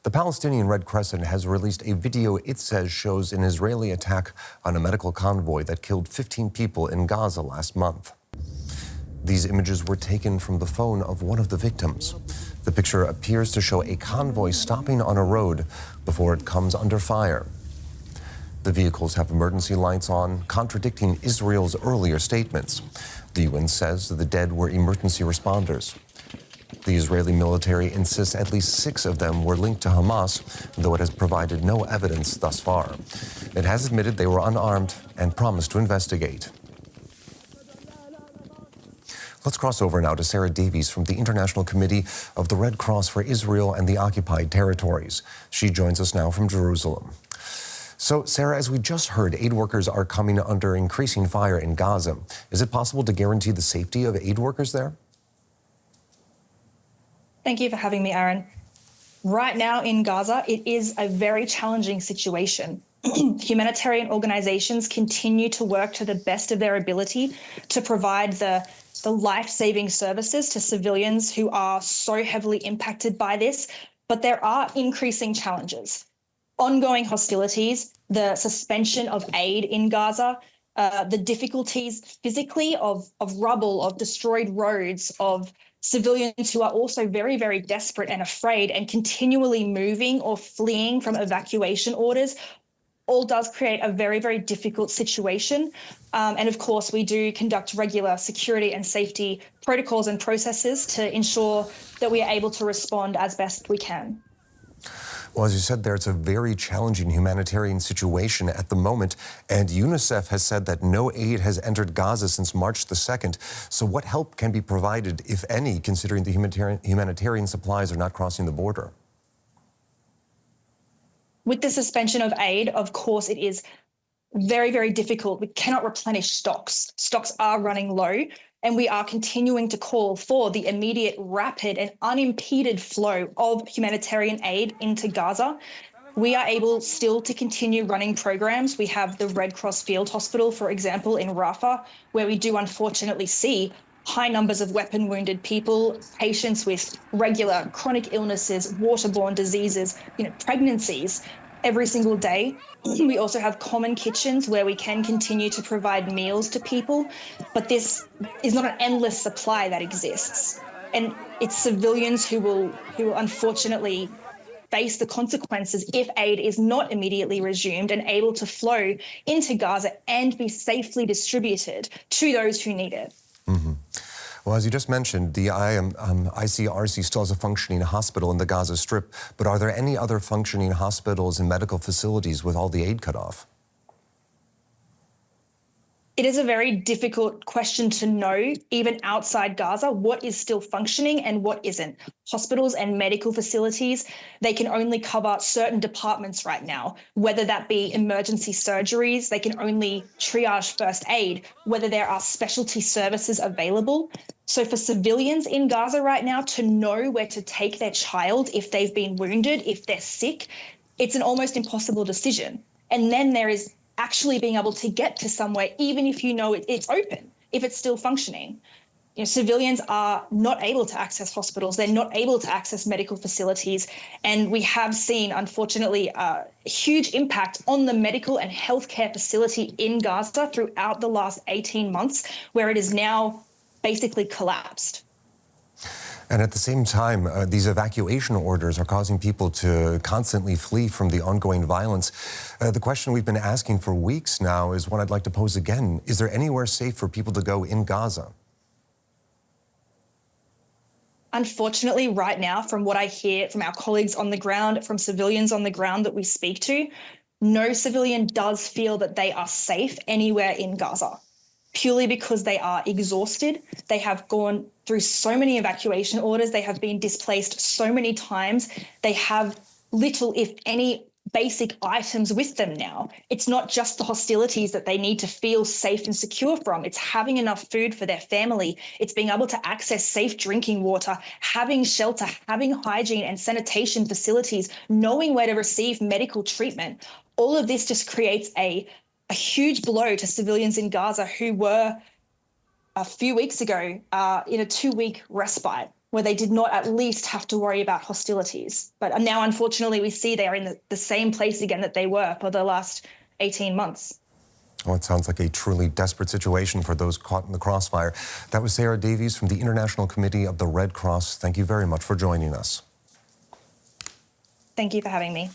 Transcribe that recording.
The Palestinian Red Crescent has released a video it says shows an Israeli attack on a medical convoy that killed 15 people in Gaza last month. These images were taken from the phone of one of the victims. The picture appears to show a convoy stopping on a road before it comes under fire. The vehicles have emergency lights on, contradicting Israel's earlier statements. The UN says that the dead were emergency responders. The Israeli military insists at least 6 of them were linked to Hamas, though it has provided no evidence thus far. It has admitted they were unarmed and promised to investigate. Let's cross over now to Sarah Davies from the International Committee of the Red Cross for Israel and the Occupied Territories. She joins us now from Jerusalem. So, Sarah, as we just heard, aid workers are coming under increasing fire in Gaza. Is it possible to guarantee the safety of aid workers there? Thank you for having me, Aaron. Right now in Gaza, it is a very challenging situation. Humanitarian organizations continue to work to the best of their ability to provide the life-saving services to civilians who are so heavily impacted by this, but there are increasing challenges. Ongoing hostilities, the suspension of aid in Gaza, the difficulties physically of rubble, of destroyed roads, of civilians who are also very, very desperate and afraid and continually moving or fleeing from evacuation orders, all does create a very, very difficult situation. And of course, we do conduct regular security and safety protocols and processes to ensure that we are able to respond as best we can. Well, as you said there, it's a very challenging humanitarian situation at the moment, and UNICEF has said that no aid has entered Gaza since March the 2nd. So what help can be provided, if any, considering the humanitarian supplies are not crossing the border? With the suspension of aid, of course, it is very, very difficult. We cannot replenish stocks. Stocks are running low, and we are continuing to call for the immediate, rapid and unimpeded flow of humanitarian aid into Gaza. We are able still to continue running programs. We have the Red Cross Field Hospital, for example, in Rafah, where we do unfortunately see high numbers of weapon-wounded people, patients with regular chronic illnesses, waterborne diseases, pregnancies every single day. We also have common kitchens where we can continue to provide meals to people, but this is not an endless supply that exists. And it's civilians who will unfortunately face the consequences if aid is not immediately resumed and able to flow into Gaza and be safely distributed to those who need it. Mm-hmm. Well, as you just mentioned, the ICRC still has a functioning hospital in the Gaza Strip, but are there any other functioning hospitals and medical facilities with all the aid cut off? It is a very difficult question to know, even outside Gaza, what is still functioning and what isn't. Hospitals and medical facilities, they can only cover certain departments right now, whether that be emergency surgeries, they can only triage first aid, whether there are specialty services available. So for civilians in Gaza right now to know where to take their child if they've been wounded, if they're sick, it's an almost impossible decision. And then there is actually being able to get to somewhere, even if you know it's open, if it's still functioning. Civilians are not able to access hospitals. They're not able to access medical facilities. And we have seen, unfortunately, a huge impact on the medical and healthcare facility in Gaza throughout the last 18 months, where it is now basically collapsed. And at the same time, these evacuation orders are causing people to constantly flee from the ongoing violence. The question we've been asking for weeks now is one I'd like to pose again. Is there anywhere safe for people to go in Gaza? Unfortunately, right now, from what I hear from our colleagues on the ground, from civilians on the ground that we speak to, no civilian does feel that they are safe anywhere in Gaza, purely because they are exhausted. They have gone through so many evacuation orders. They have been displaced so many times. They have little, if any, basic items with them now. It's not just the hostilities that they need to feel safe and secure from. It's having enough food for their family. It's being able to access safe drinking water, having shelter, having hygiene and sanitation facilities, knowing where to receive medical treatment. All of this just creates a huge blow to civilians in Gaza who were a few weeks ago in a 2-week respite. where they did not at least have to worry about hostilities. But now, unfortunately, we see they are in the same place again that they were for the last 18 months. Well, it sounds like a truly desperate situation for those caught in the crossfire. That was Sarah Davies from the International Committee of the Red Cross. Thank you very much for joining us. Thank you for having me.